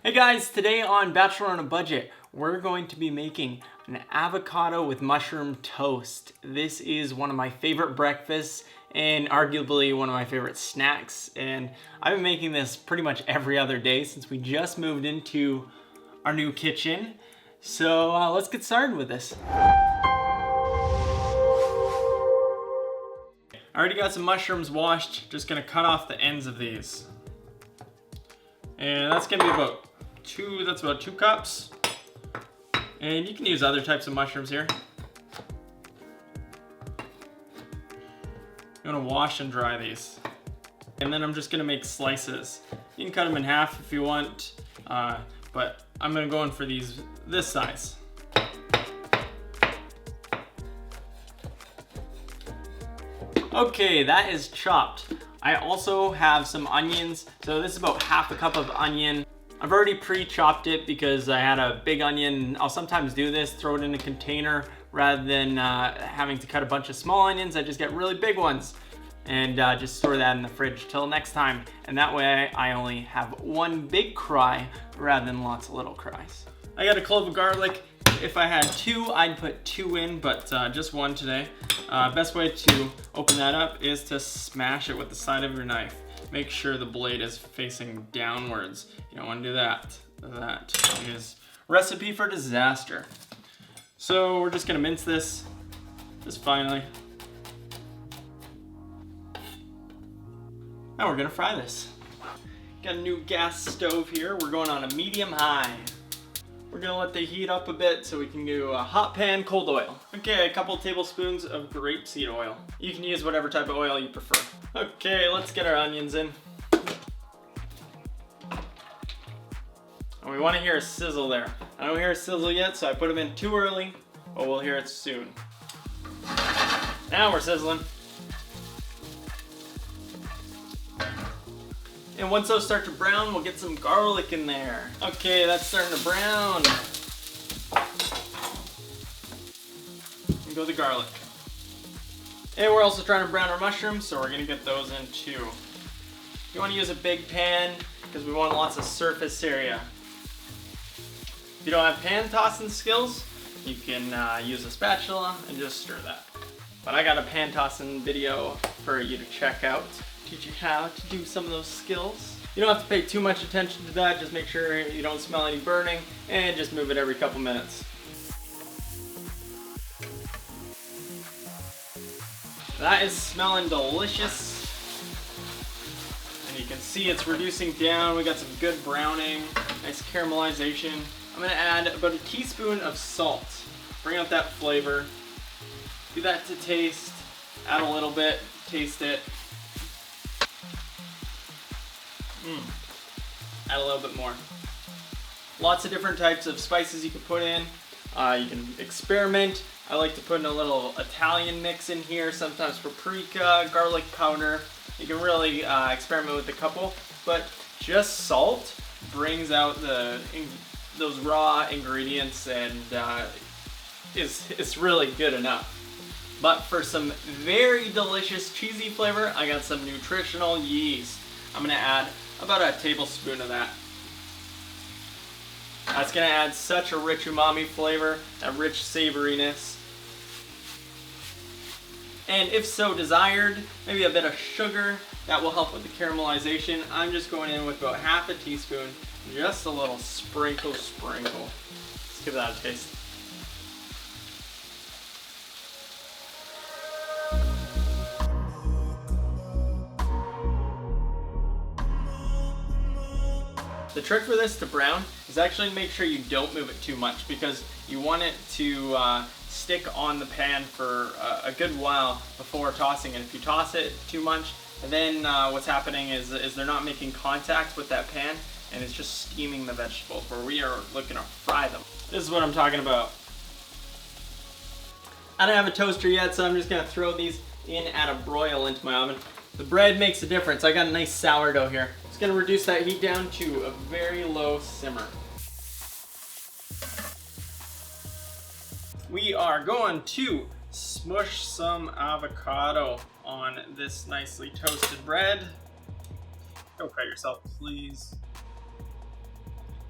Hey guys, today on Bachelor on a Budget, we're going to be making an avocado with mushroom toast. This is one of my favorite breakfasts and arguably one of my favorite snacks. And I've been making this pretty much every other day since we just moved into our new kitchen. So let's get started with this. I already got some mushrooms washed, just gonna cut off the ends of these. And that's gonna be about two cups. And you can use other types of mushrooms here. I'm gonna wash and dry these. And then I'm just gonna make slices. You can cut them in half if you want, but I'm gonna go in for this size. Okay, that is chopped. I also have some onions. So this is about half a cup of onion. I've already pre-chopped it because I had a big onion. I'll sometimes do this, throw it in a container rather than having to cut a bunch of small onions. I just get really big ones and just store that in the fridge till next time. And that way I only have one big cry rather than lots of little cries. I got a clove of garlic. If I had two, I'd put two in, but just one today. Best way to open that up is to smash it with the side of your knife. Make sure the blade is facing downwards. You don't want to do that. That is recipe for disaster. So we're just gonna mince this just finely. Now we're gonna fry this. Got a new gas stove here. We're going on a medium high. We're gonna let the heat up a bit so we can do a hot pan cold oil. Okay, a couple tablespoons of grapeseed oil. You can use whatever type of oil you prefer. Okay, let's get our onions in. And we want to hear a sizzle there. I don't hear a sizzle yet, so I put them in too early, but we'll hear it soon. Now we're sizzling. And once those start to brown, we'll get some garlic in there. Okay, that's starting to brown. And go the garlic. And we're also trying to brown our mushrooms, so we're gonna get those in too. You wanna use a big pan, because we want lots of surface area. If you don't have pan tossing skills, you can use a spatula and just stir that. But I got a pan tossing video for you to check out. Teach you how to do some of those skills. You don't have to pay too much attention to that, just make sure you don't smell any burning, and just move it every couple minutes. That is smelling delicious. And you can see it's reducing down. We got some good browning, nice caramelization. I'm gonna add about a teaspoon of salt. Bring out that flavor. Do that to taste. Add a little bit, taste it. Add a little bit more. Lots of different types of spices you can put in. You can experiment. I like to put in a little Italian mix in here, sometimes paprika, garlic powder. You can really experiment with a couple, but just salt brings out those raw ingredients and is really good enough. But for some very delicious cheesy flavor, I got some nutritional yeast. I'm gonna add about a tablespoon of that. That's gonna add such a rich umami flavor, a rich savoriness. And if so desired, maybe a bit of sugar. That will help with the caramelization. I'm just going in with about half a teaspoon, just a little sprinkle. Let's give that a taste. The trick for this to brown is actually make sure you don't move it too much because you want it to stick on the pan for a good while before tossing it. If you toss it too much, then what's happening is they're not making contact with that pan and it's just steaming the vegetables where we are looking to fry them. This is what I'm talking about. I don't have a toaster yet, so I'm just gonna throw these in at a broil into my oven. The bread makes a difference. I got a nice sourdough here. Just gonna reduce that heat down to a very low simmer. We are going to smush some avocado on this nicely toasted bread. Go cut yourself, please.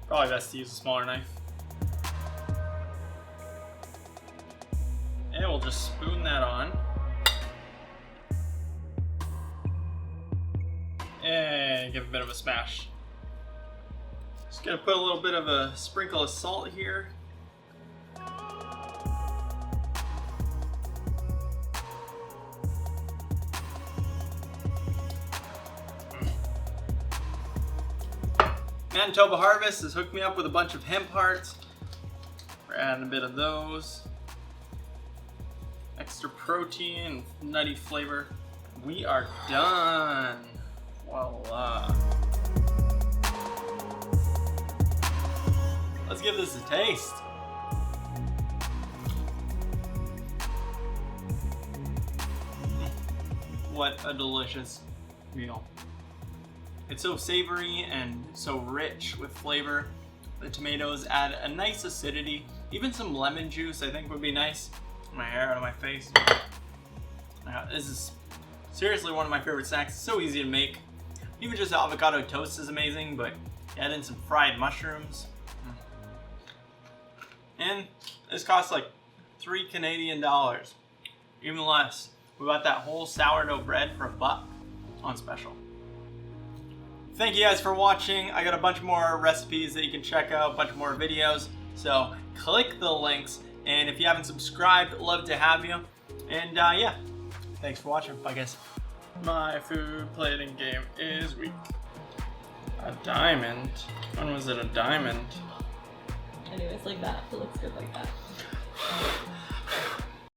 Probably best to use a smaller knife. And we'll just spoon that on. And give it a bit of a smash. Just gonna put a little bit of a sprinkle of salt here. Manitoba Harvest has hooked me up with a bunch of hemp hearts. We're adding a bit of those. Extra protein, nutty flavor. We are done. Voila. Let's give this a taste. What a delicious meal. It's so savory and so rich with flavor. The tomatoes add a nice acidity. Even some lemon juice I think would be nice. My hair out of my face. This is seriously one of my favorite snacks. It's so easy to make. Even just avocado toast is amazing, but add in some fried mushrooms. And this costs like $3 Canadian. Even less. We got that whole sourdough bread for $1 on special. Thank you guys for watching. I got a bunch more recipes that you can check out, a bunch more videos. So click the links. And if you haven't subscribed, love to have you. And yeah, thanks for watching. Bye guys. My food plating game is weak. A diamond? When was it a diamond? Anyways, like that. It looks good like that.